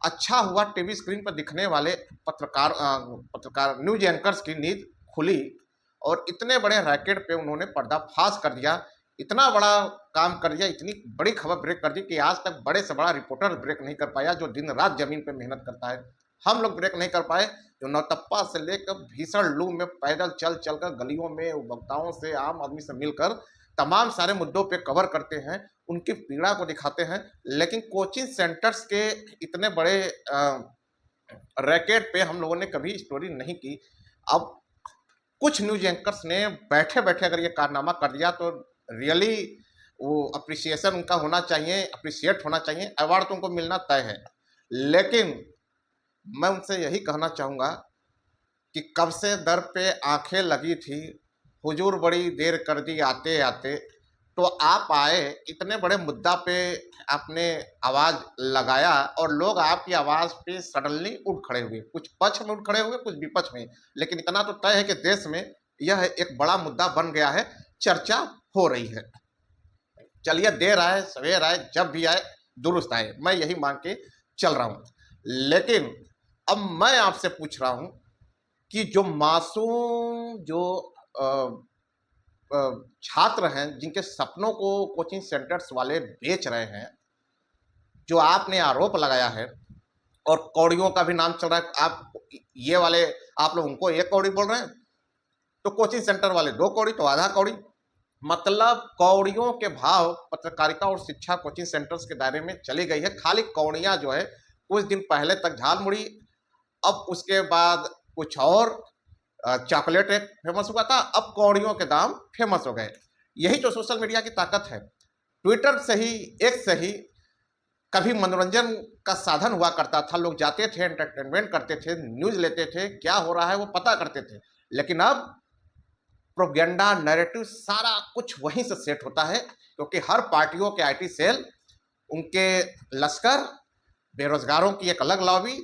अच्छा हुआ TV screen पर दिखने वाले पत्रकार न्यूज एंकर्स की नींद खुली और इतने बड़े रैकेट पे उन्होंने पर्दाफाश कर दिया। इतना बड़ा काम कर दिया, इतनी बड़ी खबर ब्रेक कर दी कि आज तक बड़े से बड़ा रिपोर्टर ब्रेक नहीं कर पाया, जो दिन रात जमीन पे मेहनत करता है। हम लोग ब्रेक नहीं कर पाए, जो नौतप्पा से लेकर भीषण लू में पैदल चल चलकर गलियों में उपभोक्ताओं से, आम आदमी से मिलकर तमाम सारे मुद्दों पे कवर करते हैं, उनकी पीड़ा को दिखाते हैं। लेकिन कोचिंग सेंटर्स के इतने बड़े रैकेट पे हम लोगों ने कभी स्टोरी नहीं की। अब कुछ न्यूज एंकर्स ने बैठे बैठे अगर ये कारनामा कर दिया तो रियली वो अप्रिसिएशन उनका होना चाहिए, अप्रिशिएट होना चाहिए, अवार्ड तो उनको मिलना तय है। लेकिन मैं उनसे यही कहना चाहूँगा कि कब से दर पे आंखें लगी थी, हुजूर बड़ी देर कर दी आते आते। तो आप आए, इतने बड़े मुद्दा पे आपने आवाज़ लगाया और लोग आपकी आवाज़ पे सडनली उठ खड़े हुए, कुछ पक्ष में उठ खड़े हुए, कुछ विपक्ष में। लेकिन इतना तो तय है कि देश में यह एक बड़ा मुद्दा बन गया है, चर्चा हो रही है। चलिए, देर आए सवेर आए, जब भी आए दुरुस्त आए, मैं यही मान के चल रहा हूँ। लेकिन अब मैं आपसे पूछ रहा हूँ कि जो मासूम जो छात्र हैं, जिनके सपनों को कोचिंग सेंटर्स वाले बेच रहे हैं, जो आपने आरोप लगाया है, और कौड़ियों का भी नाम चल रहा है, आप ये वाले आप लोग उनको एक कौड़ी बोल रहे हैं, तो कोचिंग सेंटर वाले दो कौड़ी, तो आधा कौड़ी। मतलब कौड़ियों के भाव पत्रकारिता और शिक्षा कोचिंग सेंटर्स के दायरे में चली गई है। खाली कौड़ियां जो है कुछ दिन पहले तक झाल मुड़ी, अब उसके बाद कुछ और चॉकलेट एक फेमस हुआ था, अब कौड़ियों के दाम फेमस हो गए। यही तो सोशल मीडिया की ताकत है। ट्विटर से ही, एक से ही कभी मनोरंजन का साधन हुआ करता था, लोग जाते थे, एंटरटेनमेंट करते थे, न्यूज लेते थे, क्या हो रहा है वो पता करते थे। लेकिन अब प्रोपेगेंडा नैरेटिव सारा कुछ वहीं से सेट होता है, क्योंकि हर पार्टियों के आईटी सेल, उनके लश्कर, बेरोजगारों की एक अलग लॉबी,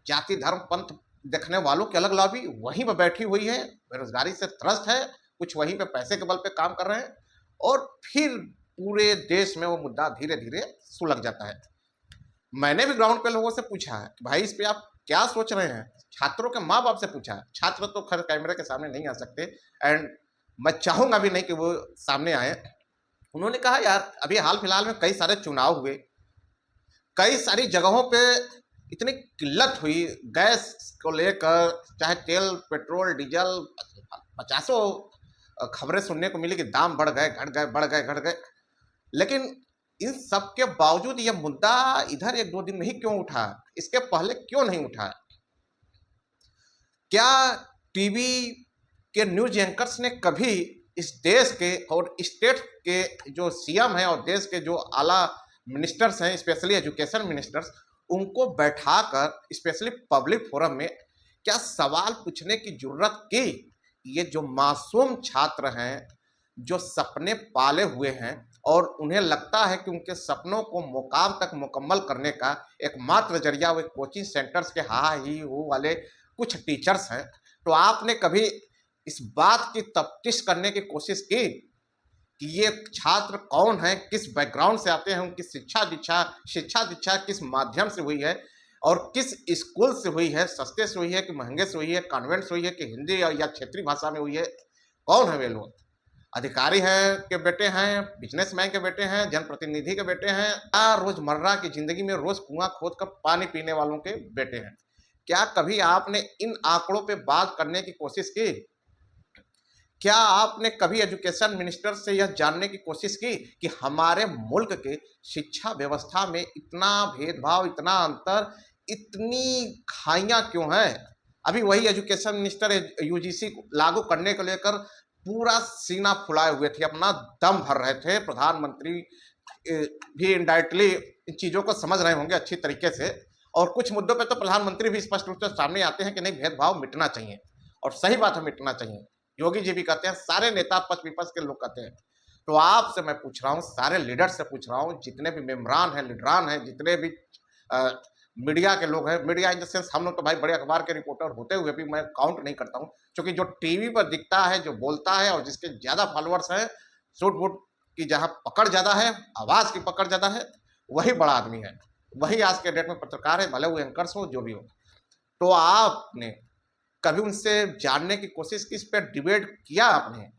जाति धर्म पंथ देखने वालों की अलग लॉबी वहीं पर बैठी हुई है, बेरोजगारी से त्रस्त है, कुछ वहीं पे पैसे के बल पे काम कर रहे हैं, और फिर पूरे देश में वो मुद्दा धीरे धीरे सुलग जाता है। मैंने भी ग्राउंड पे लोगों से पूछा है कि भाई इस पे आप क्या सोच रहे हैं, छात्रों के माँ बाप से पूछा है। छात्र तो खैर कैमरे के सामने नहीं आ सकते, एंड मैं चाहूंगा भी नहीं कि वो सामने आए। उन्होंने कहा यार अभी हाल फिलहाल में कई सारे चुनाव हुए, कई सारी जगहों पे इतनी किल्लत हुई, गैस को लेकर चाहे तेल पेट्रोल डीजल, पचासों खबरें सुनने को मिली कि दाम बढ़ गए, घट गए, बढ़ गए, घट गए। लेकिन इन सब के बावजूद यह मुद्दा इधर एक दो दिन में ही क्यों उठा, इसके पहले क्यों नहीं उठा? क्या टीवी के न्यूज एंकर्स ने कभी इस देश के और स्टेट के जो सीएम हैं और देश के जो आला मिनिस्टर्स हैं, स्पेशली एजुकेशन मिनिस्टर्स, उनको बैठाकर स्पेशली पब्लिक फोरम में क्या सवाल पूछने की जरूरत की? ये जो मासूम छात्र हैं, जो सपने पाले हुए हैं और उन्हें लगता है कि उनके सपनों को मुकाम तक मुकम्मल करने का एकमात्र जरिया वो कोचिंग सेंटर्स के हा ही हो वाले कुछ टीचर्स हैं, तो आपने कभी इस बात की तफ्तीश करने की कोशिश की कि ये छात्र कौन है, किस बैकग्राउंड से आते हैं, उनकी शिक्षा दीक्षा किस माध्यम से हुई है और किस स्कूल से हुई है, सस्ते से हुई है कि महंगे से हुई है, कॉन्वेंट से हुई है कि हिंदी या क्षेत्रीय भाषा में हुई है? कौन है वे लोग? अधिकारी हैं के बेटे हैं, बिजनेसमैन के बेटे हैं, जनप्रतिनिधि के बेटे हैं, या रोजमर्रा की जिंदगी में रोज कुआं खोद कर पानी पीने वालों के बेटे हैं? क्या कभी आपने इन आंकड़ों पे बात करने की कोशिश की? क्या आपने कभी एजुकेशन मिनिस्टर से यह जानने की कोशिश की कि हमारे मुल्क के शिक्षा व्यवस्था में इतना भेदभाव, इतना अंतर, इतनी खाइयां क्यों हैं? अभी वही एजुकेशन मिनिस्टर यूजीसी लागू करने को लेकर पूरा सीना फुलाए हुए थे, अपना दम भर रहे थे। प्रधानमंत्री भी इनडायरेक्टली इन चीज़ों को समझ रहे होंगे अच्छी तरीके से, और कुछ मुद्दों पे तो प्रधानमंत्री भी स्पष्ट रूप से सामने आते हैं कि नहीं, भेदभाव मिटना चाहिए, और सही बात है, मिटना चाहिए। योगी जी भी कहते हैं, सारे नेता पक्ष विपक्ष के लोग कहते हैं। तो आपसे मैं पूछ रहा हूँ, सारे लीडर से पूछ रहा हूँ, जितने भी मेम्बरान हैं, लीडरान हैं, जितने भी मीडिया के लोग हैं, मीडिया इन द सेंस हम लोग तो भाई बड़े अखबार के रिपोर्टर होते हुए भी मैं काउंट नहीं करता हूँ, क्योंकि जो टीवी पर दिखता है, जो बोलता है और जिसके ज्यादा फॉलोअर्स हैं, सूट बूट की जहाँ पकड़ ज्यादा है, आवाज की पकड़ ज्यादा है, वही बड़ा आदमी है। वही आज के डेट में पत्रकार है, भले वो एंकर्स हो जो भी हो। तो आपने कभी उनसे जानने की कोशिश की, इस पर डिबेट किया आपने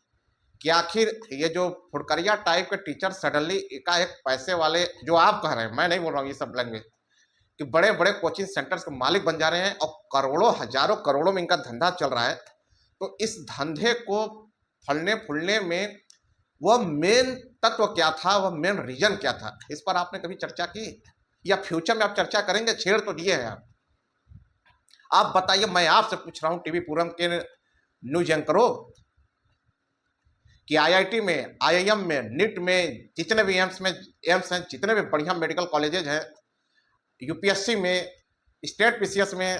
कि आखिर ये जो फुड़करिया टाइप के टीचर सडनली एकाएक पैसे वाले, जो आप कह रहे हैं, मैं नहीं बोल रहा हूँ ये सब लैंग्वेज, कि बड़े बड़े कोचिंग सेंटर्स के मालिक बन जा रहे हैं और करोड़ों हजारों करोड़ों में इनका धंधा चल रहा है। तो इस धंधे को फलने फूलने में वह मेन तत्व क्या था, वह मेन रीजन क्या था, इस पर आपने कभी चर्चा की या फ्यूचर में आप चर्चा करेंगे? छेड़ तो दिए हैं आप बताइए। मैं आपसे पूछ रहा हूं टीवी पूरम के न्यूज एंकरों कि आईआईटी में, आईआईएम में, नीट में, जितने भी एम्स हैं, जितने भी बढ़िया मेडिकल कॉलेजेज हैं, यूपीएससी में, स्टेट पीसीएस में,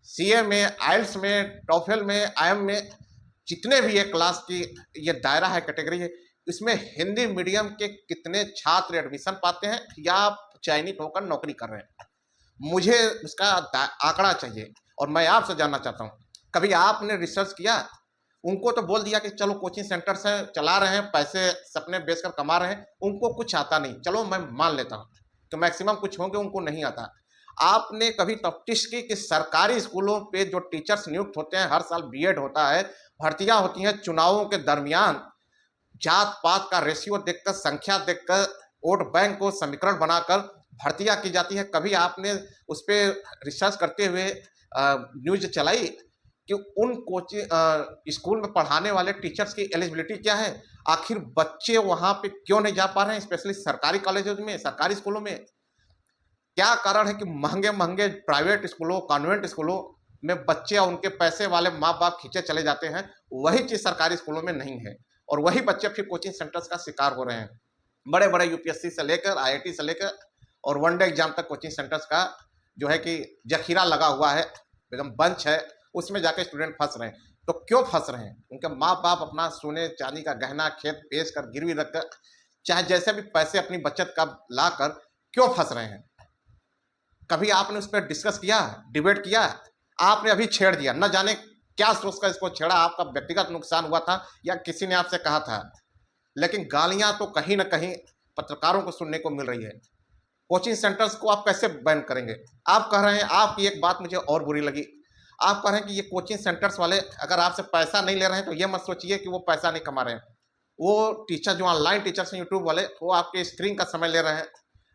सीए में, आइल्स में, टॉफेल में, आईएम में, जितने भी ये क्लास की ये दायरा है, कैटेगरी है, इसमें हिंदी मीडियम के कितने छात्र एडमिशन पाते हैं या चयनित होकर नौकरी कर रहे हैं? मुझे उसका आंकड़ा चाहिए और मैं आपसे जानना चाहता हूँ, कभी आपने रिसर्च किया? उनको तो बोल दिया कि चलो कोचिंग सेंटर्स हैं, चला रहे हैं, पैसे सपने बेचकर कमा रहे हैं, उनको कुछ आता नहीं, चलो मैं मान लेता हूँ तो मैक्सिमम कुछ होंगे उनको नहीं आता। आपने कभी तफ्तीश की कि सरकारी स्कूलों पे जो टीचर्स नियुक्त होते हैं, हर साल बीएड होता है, भर्तियां होती हैं, चुनावों के दरमियान जात पात का रेशियो देखकर, संख्या देखकर, वोट बैंक को समीकरण बनाकर भर्तियां की जाती है, कभी आपने उस पर रिसर्च करते हुए न्यूज चलाई कि उन कोचिंग स्कूल में पढ़ाने वाले टीचर्स की एलिजिबिलिटी क्या है? आखिर बच्चे वहां पे क्यों नहीं जा पा रहे हैं, स्पेशली सरकारी कॉलेजों में, सरकारी स्कूलों में? क्या कारण है कि महंगे महंगे प्राइवेट स्कूलों, कॉन्वेंट स्कूलों में बच्चे और उनके पैसे वाले माँ बाप खींचे चले जाते हैं, वही चीज सरकारी स्कूलों में नहीं है, और वही बच्चे फिर कोचिंग सेंटर्स का शिकार हो रहे हैं। बड़े बड़े यूपीएससी से लेकर, आईआईटी से लेकर और वनडे एग्जाम तक कोचिंग सेंटर्स का जो है कि जखीरा लगा हुआ है, एकदम बंच है, उसमें जाकर स्टूडेंट फंस रहे हैं। तो क्यों फंस रहे हैं? उनके माँ बाप अपना सोने चांदी का गहना खेत बेच कर, गिरवी रखकर, चाहे जैसे भी पैसे अपनी बचत का लाकर क्यों फंस रहे हैं? कभी आपने उस पर डिस्कस किया, डिबेट किया? आपने अभी छेड़ दिया, न जाने क्या सोचकर इसको छेड़ा, आपका व्यक्तिगत नुकसान हुआ था या किसी ने आपसे कहा था, लेकिन गालियां तो कहीं ना कहीं पत्रकारों को सुनने को मिल रही है। कोचिंग सेंटर्स को आप कैसे बैन करेंगे? आप कह रहे हैं, आपकी एक बात मुझे और बुरी लगी, आप कह रहे हैं कि ये कोचिंग सेंटर्स वाले अगर आपसे पैसा नहीं ले रहे हैं तो ये मत सोचिए कि वो पैसा नहीं कमा रहे हैं। वो टीचर जो ऑनलाइन टीचर्स हैं, यूट्यूब वाले, वो आपके स्क्रीन का समय ले रहे हैं,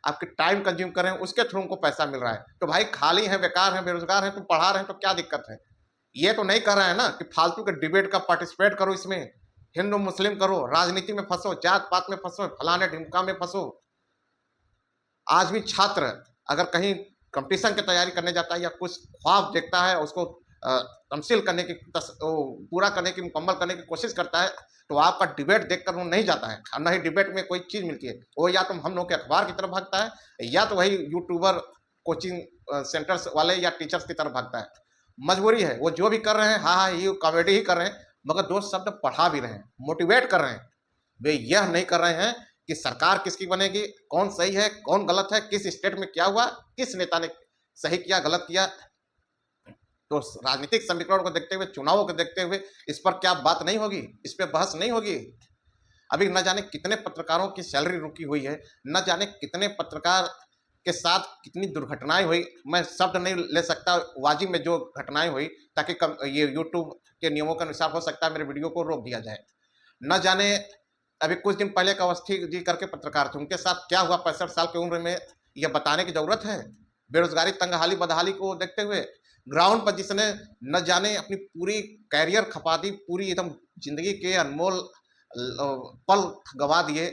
आपके टाइम कंज्यूम कर रहे हैं, उसके थ्रू उनको पैसा मिल रहा है। तो भाई खाली है, बेकार है, बेरोजगार है, तुम पढ़ा रहे हैं तो क्या दिक्कत है? ये तो नहीं कर रहे हैं ना कि फालतू के डिबेट का पार्टिसिपेट करो, इसमें हिंदू मुस्लिम करो, राजनीति में फंसो, जात पात में फंसो, फलाने ढिमका में फंसो। आज भी छात्र अगर कहीं कंपटीशन की तैयारी करने जाता है या कुछ ख्वाब देखता है, उसको तमसील करने की, पूरा करने की, मुकम्मल करने की कोशिश करता है, तो आपका डिबेट देखकर वो नहीं जाता है, और न ही डिबेट में कोई चीज मिलती है। वो या तो हम लोग के अखबार की तरफ भागता है या तो वही यूट्यूबर, कोचिंग सेंटर्स वाले या टीचर्स की तरफ भागता है। मजबूरी है, वो जो भी कर रहे हैं, हाँ हाँ ये कॉमेडी ही कर रहे हैं, मगर दो शब्द पढ़ा भी रहे हैं, मोटिवेट कर रहे हैं। वे यह नहीं कर रहे हैं कि सरकार किसकी बनेगी, कौन सही है, कौन गलत है, किस स्टेट में क्या हुआ, किस नेता ने सही किया, गलत किया। तो राजनीतिक समीकरण को देखते हुए, चुनावों को देखते हुए, इस पर क्या बात नहीं होगी, इस पर बहस नहीं होगी? अभी न जाने कितने पत्रकारों की सैलरी रुकी हुई है, न जाने कितने पत्रकार के साथ कितनी दुर्घटनाएं हुई। मैं शब्द नहीं ले सकता, वाजिब में जो घटनाएं हुई, ताकि ये यूट्यूब के नियमों के अनुसार हो सकता है मेरे वीडियो को रोक दिया जाए। न जाने अभी कुछ दिन पहले का अवस्थी जी करके पत्रकार थे, उनके साथ क्या हुआ 65 साल की उम्र में, यह बताने की जरूरत है? बेरोजगारी, तंगहाली, बदहाली को देखते हुए ग्राउंड पर जिसने न जाने अपनी पूरी कैरियर खपा दी, पूरी एकदम जिंदगी के अनमोल पल गवा दिए,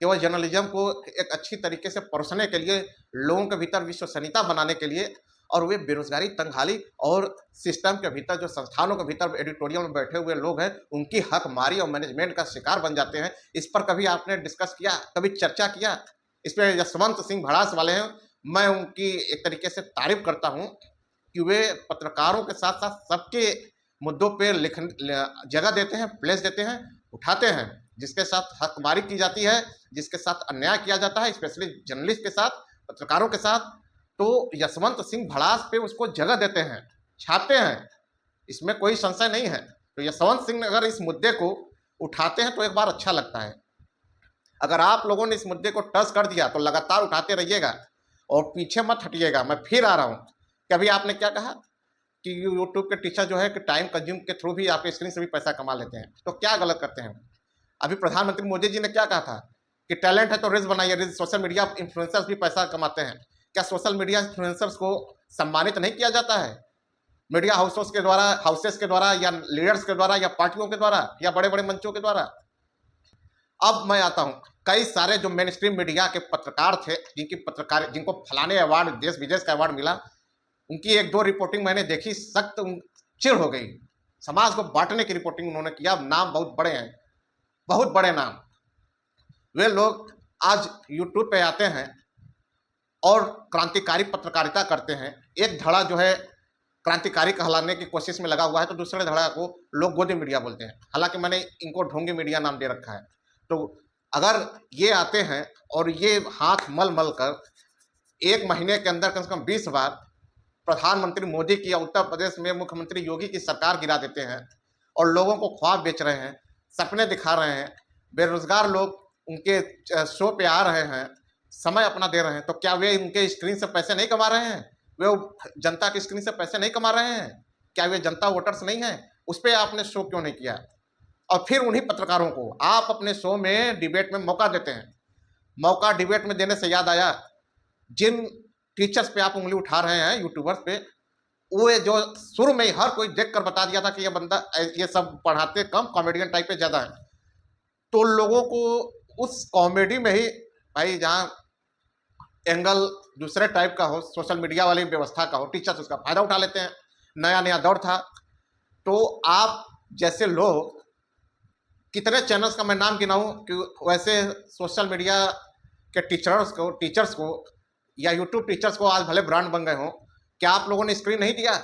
केवल जर्नलिज्म को एक अच्छी तरीके से परोसने के लिए, लोगों के भीतर विश्वसनीयता बनाने के लिए, और वे बेरोजगारी, तंगहाली और सिस्टम के भीतर, जो संस्थानों के भीतर एडिटोरियल में बैठे हुए लोग हैं, उनकी हकमारी और मैनेजमेंट का शिकार बन जाते हैं। इस पर कभी आपने डिस्कस किया, कभी चर्चा किया? इस पर जसवंत सिंह भड़ास वाले हैं, मैं उनकी एक तरीके से तारीफ करता हूँ कि वे पत्रकारों के साथ साथ सबके मुद्दों पर जगह देते हैं, प्लेस देते हैं, उठाते हैं। जिसके साथ हकमारी की जाती है, जिसके साथ अन्याय किया जाता है, स्पेशली जर्नलिस्ट के साथ, पत्रकारों के साथ, तो यशवंत सिंह भड़ास पे उसको जगह देते हैं, छापते हैं, इसमें कोई संशय नहीं है। तो यशवंत सिंह अगर इस मुद्दे को उठाते हैं तो एक बार अच्छा लगता है। अगर आप लोगों ने इस मुद्दे को टच कर दिया तो लगातार उठाते रहिएगा, और पीछे मत हटिएगा, मैं फिर आ रहा हूँ कि अभी आपने क्या कहा कि यूट्यूब के टीचर जो है कि टाइम कंज्यूम के थ्रू भी आपके स्क्रीन से भी पैसा कमा लेते हैं, तो क्या गलत करते हैं? अभी प्रधानमंत्री मोदी जी ने क्या कहा था कि टैलेंट है तो रील्स बनाइए, रील्स, सोशल मीडिया इन्फ्लुएंसर्स भी पैसा कमाते हैं। क्या सोशल मीडिया इन्फ्लुएंसर्स को सम्मानित नहीं किया जाता है मीडिया हाउसेस के द्वारा या लीडर्स के द्वारा या पार्टियों के द्वारा या बड़े बड़े मंचों के द्वारा? अब मैं आता हूं, कई सारे जो मेन स्ट्रीम मीडिया के पत्रकार थे जिनको फलाने अवार्ड, देश विदेश का अवार्ड मिला, उनकी एक दो रिपोर्टिंग मैंने देखी, सख्त चिढ़ हो गई। समाज को बांटने की रिपोर्टिंग उन्होंने किया। नाम बहुत बड़े हैं, बहुत बड़े नाम। वे लोग आज यूट्यूब पे आते हैं और क्रांतिकारी पत्रकारिता करते हैं। एक धड़ा जो है क्रांतिकारी कहलाने की कोशिश में लगा हुआ है, तो दूसरे धड़ा को लोग गोदी मीडिया बोलते हैं। हालांकि मैंने इनको ढोंगी मीडिया नाम दे रखा है। तो अगर ये आते हैं और ये हाथ मल मल कर एक महीने के अंदर कम से कम 20 बार प्रधानमंत्री मोदी की या उत्तर प्रदेश में मुख्यमंत्री योगी की सरकार गिरा देते हैं और लोगों को ख्वाब बेच रहे हैं, सपने दिखा रहे हैं, बेरोजगार लोग उनके शो पे आ रहे हैं, समय अपना दे रहे हैं, तो क्या वे उनके स्क्रीन से पैसे नहीं कमा रहे हैं? वे जनता की स्क्रीन से पैसे नहीं कमा रहे हैं? क्या वे जनता वोटर्स नहीं है? उस पर आपने शो क्यों नहीं किया? और फिर उन्हीं पत्रकारों को आप अपने शो में डिबेट में मौका देते हैं। मौका डिबेट में देने से याद आया, जिन टीचर्स पे आप उंगली उठा रहे हैं, यूट्यूबर्स पे, वो जो शुरू में ही हर कोई देख कर बता दिया था कि ये बंदा, ये सब पढ़ाते कम, कॉमेडियन टाइप पे ज्यादा है, तो लोगों को उस कॉमेडी में ही भाई जहाँ एंगल दूसरे टाइप का हो, सोशल मीडिया वाली व्यवस्था का हो, टीचर्स उसका फायदा उठा लेते हैं। नया नया दौर था, तो आप जैसे लोग, कितने चैनल्स का मैं नाम गिनाऊं कि वैसे सोशल मीडिया के टीचर्स को या यूट्यूब टीचर्स को आज भले ब्रांड बन गए हों, क्या आप लोगों ने स्क्रीन नहीं दिया?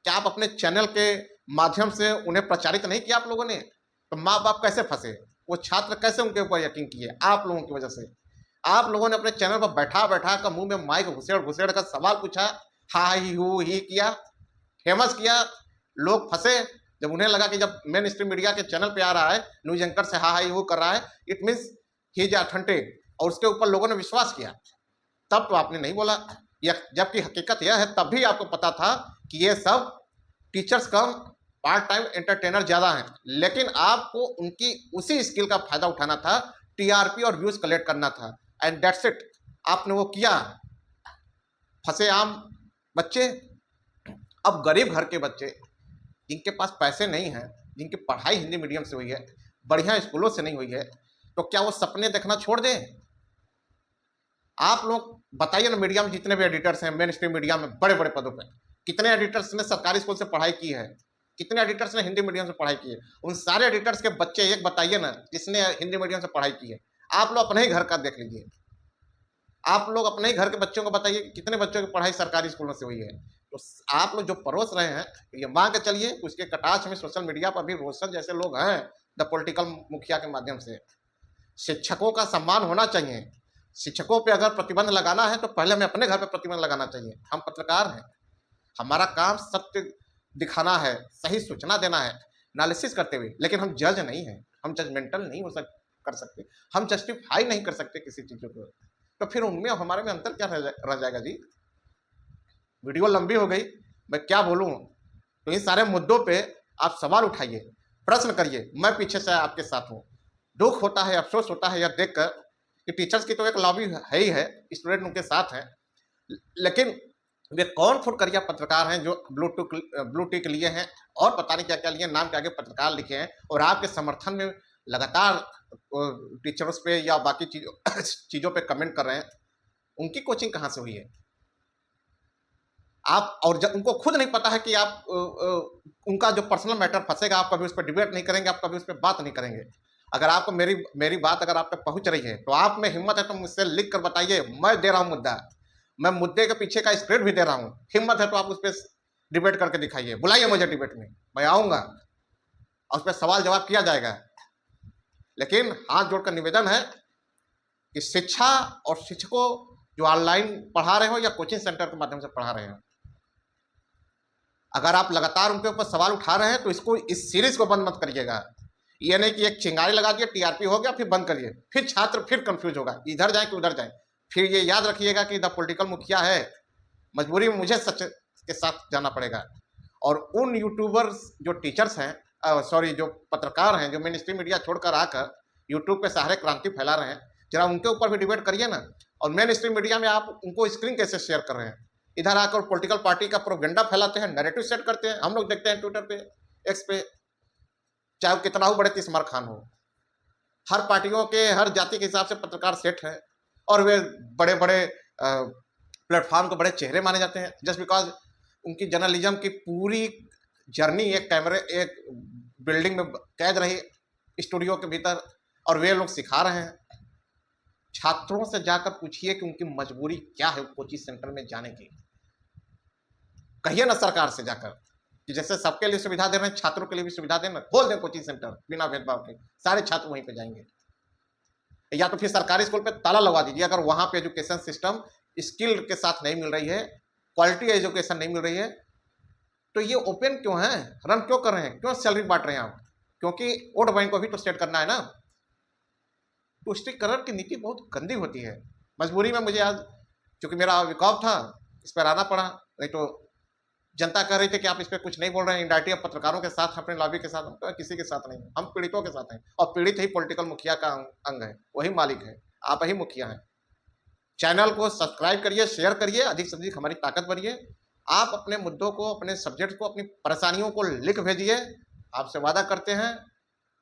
क्या आप अपने चैनल के माध्यम से उन्हें प्रचारित नहीं किया आप लोगों ने? तो माँ बाप कैसे फंसे, वो छात्र कैसे उनके ऊपर यकीन किए? आप लोगों की वजह से। आप लोगों ने अपने चैनल पर बैठा बैठा कर मुंह में माइक घुसेड़ कर सवाल पूछा, हा ही हु ही किया, फेमस किया, लोग फंसे। जब उन्हें लगा कि जब मेन स्ट्रीम मीडिया के चैनल पे आ रहा है, न्यूज एंकर से हा ही हु कर रहा है, it means he is authentic, और उसके ऊपर लोगों ने विश्वास किया, तब तो आपने नहीं बोला। जबकि हकीकत यह है, तब भी आपको पता था कि ये सब टीचर्स कम पार्ट टाइम एंटरटेनर ज्यादा हैं, लेकिन आपको उनकी उसी स्किल का फायदा उठाना था, टीआरपी और व्यूज कलेक्ट करना था, एंड दैट्स इट। आपने वो किया। फंसे आम बच्चे। अब गरीब घर के बच्चे जिनके पास पैसे नहीं हैं, जिनकी पढ़ाई हिंदी मीडियम से हुई है, बढ़िया स्कूलों से नहीं हुई है, तो क्या वो सपने देखना छोड़ दें? आप लोग बताइए ना, मीडिया में जितने भी एडिटर्स हैं, मेन स्ट्रीम मीडिया में बड़े बड़े पदों पे, कितने एडिटर्स ने सरकारी स्कूल से पढ़ाई की है? कितने एडिटर्स ने हिंदी मीडियम से पढ़ाई की है? उन सारे एडिटर्स के बच्चे एक बताइए ना जिसने हिंदी मीडियम से पढ़ाई की है। आप लोग अपने ही घर का देख लीजिए, आप लोग अपने ही घर के बच्चों को बताइए कि कितने बच्चों की पढ़ाई सरकारी स्कूलों से हुई है। तो आप लोग जो परोस रहे हैं, ये मान के चलिए उसके कटाक्ष में सोशल मीडिया पर भी रोशन जैसे लोग हैं, द पॉलिटिकल मुखिया के माध्यम से। शिक्षकों का सम्मान होना चाहिए। शिक्षकों पे अगर प्रतिबंध लगाना है तो पहले हमें अपने घर पे प्रतिबंध लगाना चाहिए। हम पत्रकार हैं, हमारा काम सत्य दिखाना है, सही सूचना देना है, एनालिसिस करते हुए। लेकिन हम जज नहीं हैं, हम जजमेंटल नहीं कर सकते, हम जस्टिफाई नहीं कर सकते किसी चीज़ों को। तो फिर उनमें हमारे में अंतर क्या रह जाएगा जी? वीडियो लंबी हो गई, मैं क्या बोलूँ। तो इन सारे मुद्दों पे आप सवाल उठाइए, प्रश्न करिए। मैं पीछे से आपके साथ हूँ। दुख होता है, अफसोस होता है यह देखकर कि टीचर्स की तो एक लॉबी है ही है, स्टूडेंट उनके साथ हैं, लेकिन वे कौन फुटकरिया पत्रकार हैं जो ब्लू टिक लिए हैं और पता नहीं क्या क्या लिए, नाम के आगे पत्रकार लिखे हैं, और आपके समर्थन में लगातार टीचर्स पे या बाकी चीज़ों पे कमेंट कर रहे हैं। उनकी कोचिंग कहाँ से हुई है? आप, और जब उनको खुद नहीं पता है कि आप उनका जो पर्सनल मैटर फंसेगा, आप कभी उस पर डिबेट नहीं करेंगे, आप कभी उस पर बात नहीं करेंगे। अगर आपको मेरी बात अगर आप तक पहुंच रही है तो आप में हिम्मत है तो मुझसे लिख कर बताइए। मैं दे रहा हूं मुद्दा, मैं मुद्दे के पीछे का स्क्रिप्ट भी दे रहा हूं। हिम्मत है तो आप उस पर डिबेट करके दिखाइए, बुलाइए मुझे डिबेट में, मैं आऊंगा और उस पर सवाल जवाब किया जाएगा। लेकिन हाथ जोड़कर निवेदन है कि शिक्षा और शिक्षकों जो ऑनलाइन पढ़ा रहे हो या कोचिंग सेंटर के माध्यम से पढ़ा रहे हो, अगर आप लगातार उनके ऊपर सवाल उठा रहे हैं तो इस सीरीज को बंद मत करिएगा। ये नहीं कि एक चिंगारी लगा दिए, टीआरपी हो गया, फिर बंद करिए, फिर छात्र फिर कंफ्यूज होगा, इधर जाए कि उधर जाए। फिर ये याद रखिएगा कि द पॉलिटिकल मुखिया है, मजबूरी में मुझे सच के साथ जाना पड़ेगा। और उन यूट्यूबर्स जो टीचर्स हैं, सॉरी जो पत्रकार हैं, जो मेन स्ट्रीम मीडिया छोड़कर आकर यूट्यूब पे सहारे क्रांति फैला रहे हैं, जरा उनके ऊपर भी डिबेट करिए ना। और मेन स्ट्रीम मीडिया में आप उनको स्क्रीन कैसे शेयर कर रहे हैं? इधर आकर पॉलिटिकल पार्टी का प्रोपेगेंडा फैलाते हैं, नैरेटिव सेट करते हैं। हम लोग देखते हैं ट्विटर पे, एक्स पे, चाहे वो कितना हो बड़े तिस्मार खान हो, हर पार्टियों के हर जाति के हिसाब से पत्रकार सेट है और वे बड़े बड़े प्लेटफॉर्म को बड़े चेहरे माने जाते हैं, जस्ट बिकॉज उनकी जर्नलिज्म की पूरी जर्नी एक कैमरे, एक बिल्डिंग में कैद रही स्टूडियो के भीतर, और वे लोग सिखा रहे हैं। छात्रों से जाकर पूछिए कि उनकी मजबूरी क्या है कोचिंग सेंटर में जाने की। कहिए ना सरकार से जाकर कि जैसे सबके लिए सुविधा दे रहे हैं, छात्रों के लिए भी सुविधा देना, खोल दें कोचिंग सेंटर बिना भेदभाव के, सारे छात्र वहीं पे जाएंगे। या तो फिर सरकारी स्कूल पे ताला लगा दीजिए, अगर वहां पे एजुकेशन सिस्टम स्किल के साथ नहीं मिल रही है, क्वालिटी एजुकेशन नहीं मिल रही है, तो ये ओपन क्यों है, रन क्यों कर रहे हैं, क्यों सैलरी बांट रहे हैं आप? क्योंकि वोट बैंक को भी तो सेट करना है ना। तुष्टिकरण की नीति बहुत गंदी होती है। मजबूरी में मुझे आज, चूंकि मेरा विकॉप था, इस पर आना पड़ा, नहीं तो जनता कह रही थी कि आप इस पर कुछ नहीं बोल रहे हैं, इंडायरेक्टली आप पत्रकारों के साथ, अपने लॉबी के साथ। हम तो किसी के साथ नहीं, हम पीड़ितों के साथ हैं, और पीड़ित ही पॉलिटिकल मुखिया का अंग है, वही मालिक है, आप ही मुखिया हैं। चैनल को सब्सक्राइब करिए, शेयर करिए, अधिक से अधिक हमारी ताकत बढ़िए। आप अपने मुद्दों को, अपने सब्जेक्ट को, अपनी परेशानियों को लिख भेजिए। आपसे वादा करते हैं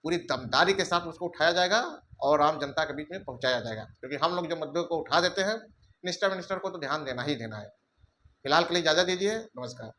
पूरी दमदारी के साथ उसको उठाया जाएगा और आम जनता के बीच में पहुंचाया जाएगा, क्योंकि हम लोग जो मुद्दों को उठा देते हैं, मिनिस्टर को तो ध्यान देना ही देना है। फिलहाल के लिए इजाजत दीजिए, नमस्कार।